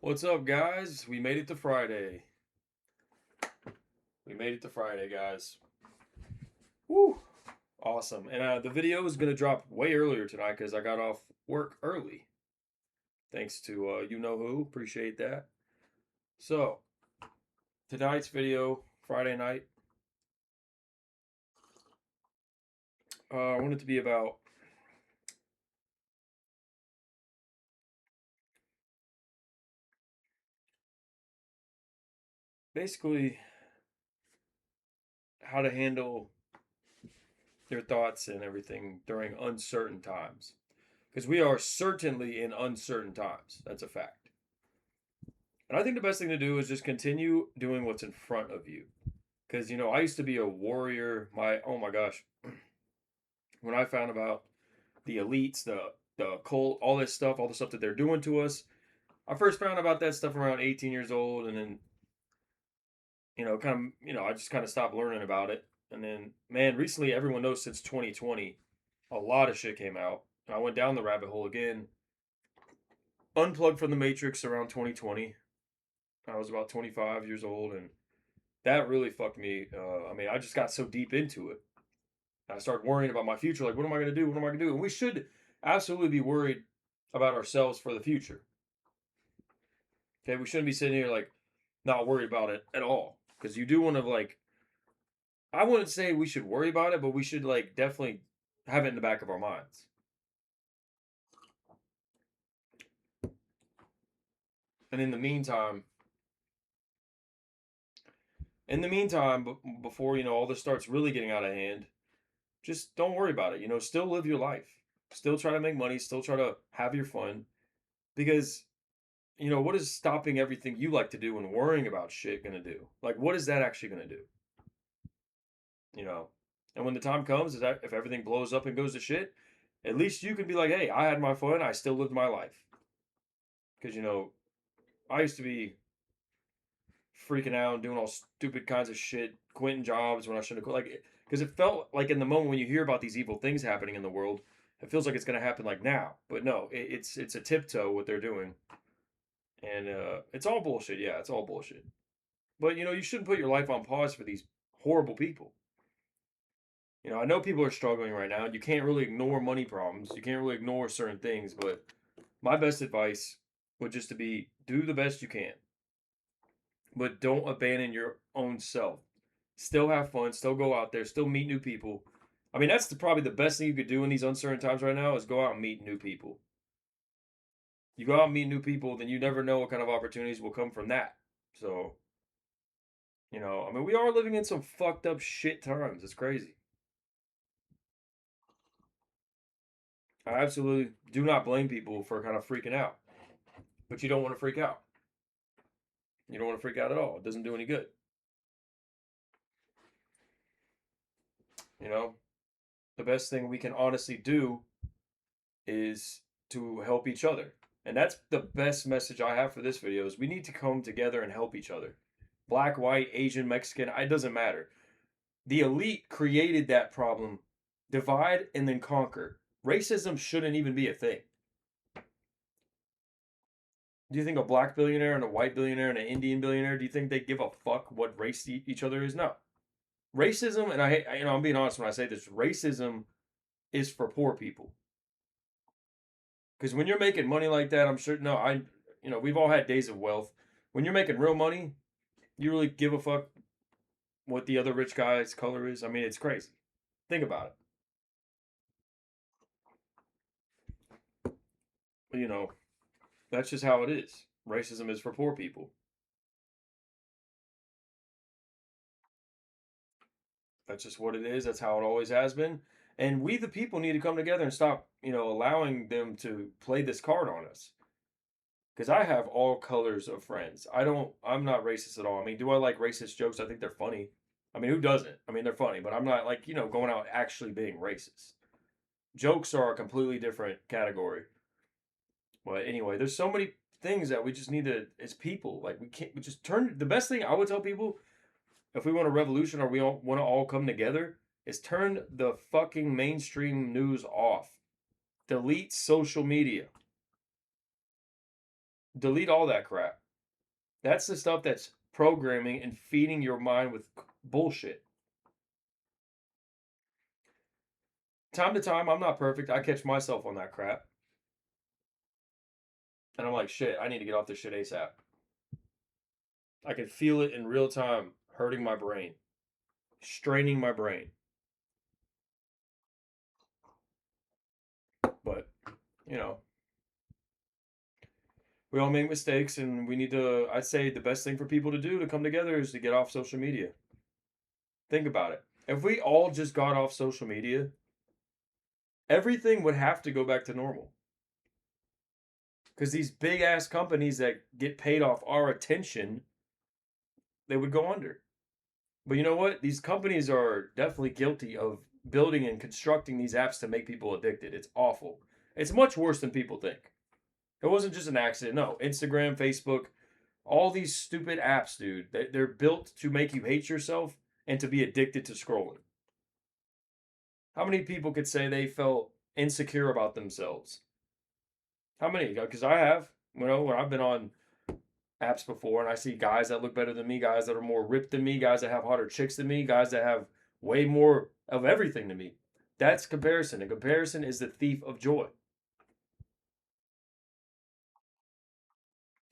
What's up, guys? We made it to Friday. We made it to Friday, guys. Woo! Awesome. And the video is going to drop way earlier tonight because I got off work early. Thanks to you know who. Appreciate that. So, tonight's video, Friday night, I want it to be about basically how to handle your thoughts and everything during uncertain times. Because we are certainly in uncertain times. That's a fact. And I think the best thing to do is just continue doing what's in front of you. Because, I used to be a warrior. Oh my gosh. When I found about the elites, the cult, all this stuff, all the stuff that they're doing to us, I first found about that stuff around 18 years old. And then, I just kind of stopped learning about it. And then, man, recently, everyone knows since 2020, a lot of shit came out. And I went down the rabbit hole again, unplugged from the Matrix around 2020. I was about 25 years old, and that really fucked me. I just got so deep into it. I started worrying about my future. Like, what am I going to do? What am I going to do? And we should absolutely be worried about ourselves for the future. Okay, we shouldn't be sitting here like not worried about it at all. Because you do want to I wouldn't say we should worry about it, but we should definitely have it in the back of our minds. And in the meantime, before all this starts really getting out of hand, just don't worry about it. Still live your life. Still try to make money. Still try to have your fun. Because what is stopping everything you like to do and worrying about shit gonna do? Like, what is that actually gonna do? You know? And when the time comes, is that if everything blows up and goes to shit, at least you can be like, hey, I had my fun. I still lived my life. Because, I used to be freaking out and doing all stupid kinds of shit, quitting jobs when I shouldn't have quit. Because it felt like in the moment when you hear about these evil things happening in the world, it feels like it's going to happen like now. But no, it's a tiptoe what they're doing. And it's all bullshit. Yeah, it's all bullshit. But you shouldn't put your life on pause for these horrible people. I know people are struggling right now, and you can't really ignore money problems. You can't really ignore certain things. But my best advice would just to be do the best you can, but don't abandon your own self. Still have fun. Still go out there. Still meet new people. I mean, that's probably the best thing you could do in these uncertain times right now is go out and meet new people. You go out and meet new people, then you never know what kind of opportunities will come from that. So, we are living in some fucked up shit times. It's crazy. I absolutely do not blame people for kind of freaking out, but you don't want to freak out. You don't want to freak out at all. It doesn't do any good. You know, the best thing we can honestly do is to help each other. And that's the best message I have for this video is we need to come together and help each other. Black, white, Asian, Mexican, it doesn't matter. The elite created that problem. Divide and then conquer. Racism shouldn't even be a thing. Do you think a black billionaire and a white billionaire and an Indian billionaire, do you think they give a fuck what race each other is? No. Racism, and I'm being honest when I say this, racism is for poor people. Because when you're making money like that, I'm sure, no, we've all had days of wealth. When you're making real money, you really give a fuck what the other rich guy's color is? I mean, it's crazy. Think about it. You know, that's just how it is. Racism is for poor people. That's just what it is. That's how it always has been. And we, the people, need to come together and stop, allowing them to play this card on us. Because I have all colors of friends. I'm not racist at all. I mean, do I like racist jokes? I think they're funny. I mean, who doesn't? I mean, they're funny, but I'm not going out actually being racist. Jokes are a completely different category. But anyway, there's so many things that we just need to, as people, we just turn, the best thing I would tell people, if we want a revolution or we all want to all come together, is turn the fucking mainstream news off. Delete social media. Delete all that crap. That's the stuff that's programming and feeding your mind with bullshit. Time to time, I'm not perfect. I catch myself on that crap. And I'm like, shit, I need to get off this shit ASAP. I can feel it in real time, hurting my brain, straining my brain. But, you know, we all make mistakes, and we need to, I'd say the best thing for people to do to come together is to get off social media. Think about it. If we all just got off social media, everything would have to go back to normal. Because these big ass companies that get paid off our attention, they would go under. But you know what? These companies are definitely guilty of building and constructing these apps to make people addicted. It's awful. It's much worse than people think. It wasn't just an accident. No, Instagram, Facebook, all these stupid apps, dude, they're built to make you hate yourself and to be addicted to scrolling. How many people could say they felt insecure about themselves? How many? Because I have. You know, when I've been on apps before and I see guys that look better than me, guys that are more ripped than me, guys that have hotter chicks than me, guys that have way more of everything than me. That's comparison. And comparison is the thief of joy.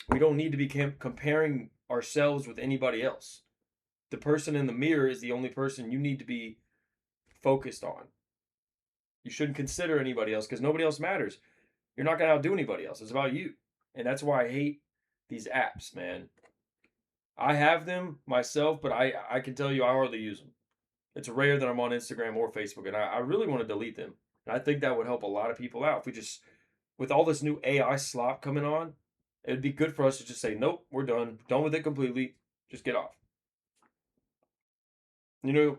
We don't need to be comparing ourselves with anybody else. The person in the mirror is the only person you need to be focused on. You shouldn't consider anybody else because nobody else matters. You're not going to outdo anybody else. It's about you. And that's why I hate these apps, man. I have them myself, but I can tell you I hardly use them. It's rare that I'm on Instagram or Facebook, and I really want to delete them. And I think that would help a lot of people out. If we just, with all this new AI slop coming on, it'd be good for us to just say, nope, we're done. Done with it completely. Just get off. You know,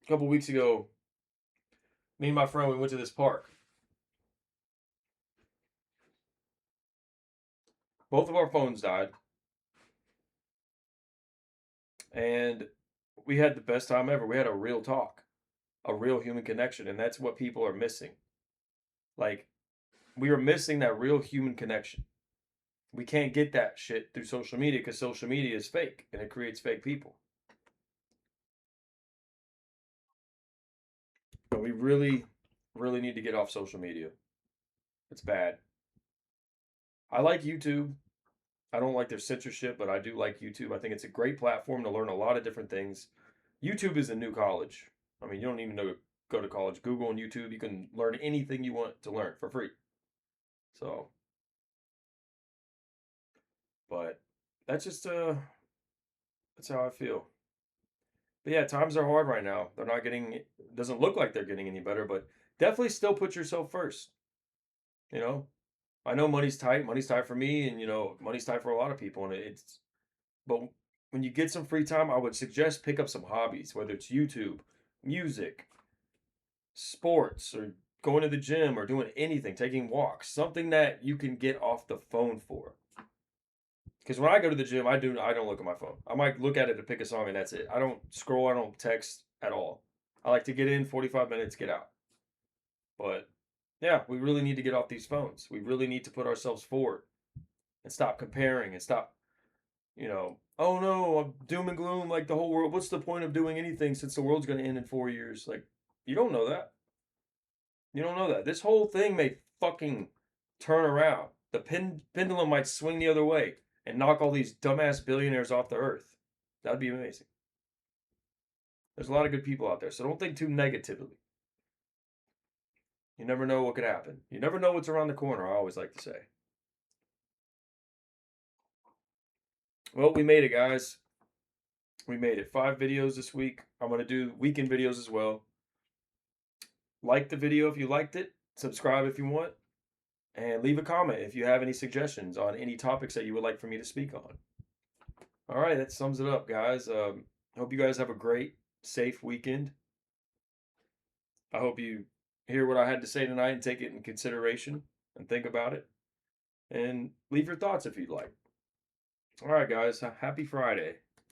a couple weeks ago, me and my friend, we went to this park. Both of our phones died, and we had the best time ever. We had a real talk, a real human connection, and that's what people are missing. Like, we are missing that real human connection. We can't get that shit through social media because social media is fake and it creates fake people. But we really, really need to get off social media. It's bad. I like YouTube. I don't like their censorship, but I do like YouTube. I think it's a great platform to learn a lot of different things. YouTube is the new college. I mean, you don't even know go to college. Google and YouTube, you can learn anything you want to learn for free. So, but that's just that's how I feel. But yeah, times are hard right now. They're not getting doesn't look like they're getting any better, but definitely still put yourself first. You know, I know money's tight. Money's tight for me, and you know, money's tight for a lot of people. And it's but when you get some free time, I would suggest pick up some hobbies, whether it's YouTube, music, sports, or going to the gym, or doing anything, taking walks, something that you can get off the phone for. Because when I go to the gym, I don't look at my phone. I might look at it to pick a song, and that's it. I don't scroll. I don't text at all. I like to get in 45 minutes, get out. But yeah, we really need to get off these phones. We really need to put ourselves forward and stop comparing and stop, oh no, I'm doom and gloom like the whole world. What's the point of doing anything since the world's going to end in 4 years? Like, you don't know that. You don't know that. This whole thing may fucking turn around. The pendulum might swing the other way and knock all these dumbass billionaires off the earth. That'd be amazing. There's a lot of good people out there, so don't think too negatively. You never know what could happen. You never know what's around the corner, I always like to say. Well, we made it, guys. We made it. 5 videos this week. I'm going to do weekend videos as well. Like the video if you liked it. Subscribe if you want. And leave a comment if you have any suggestions on any topics that you would like for me to speak on. All right, that sums it up, guys. Hope you guys have a great, safe weekend. I hope you hear what I had to say tonight and take it in consideration and think about it. And leave your thoughts if you'd like. All right, guys. Happy Friday.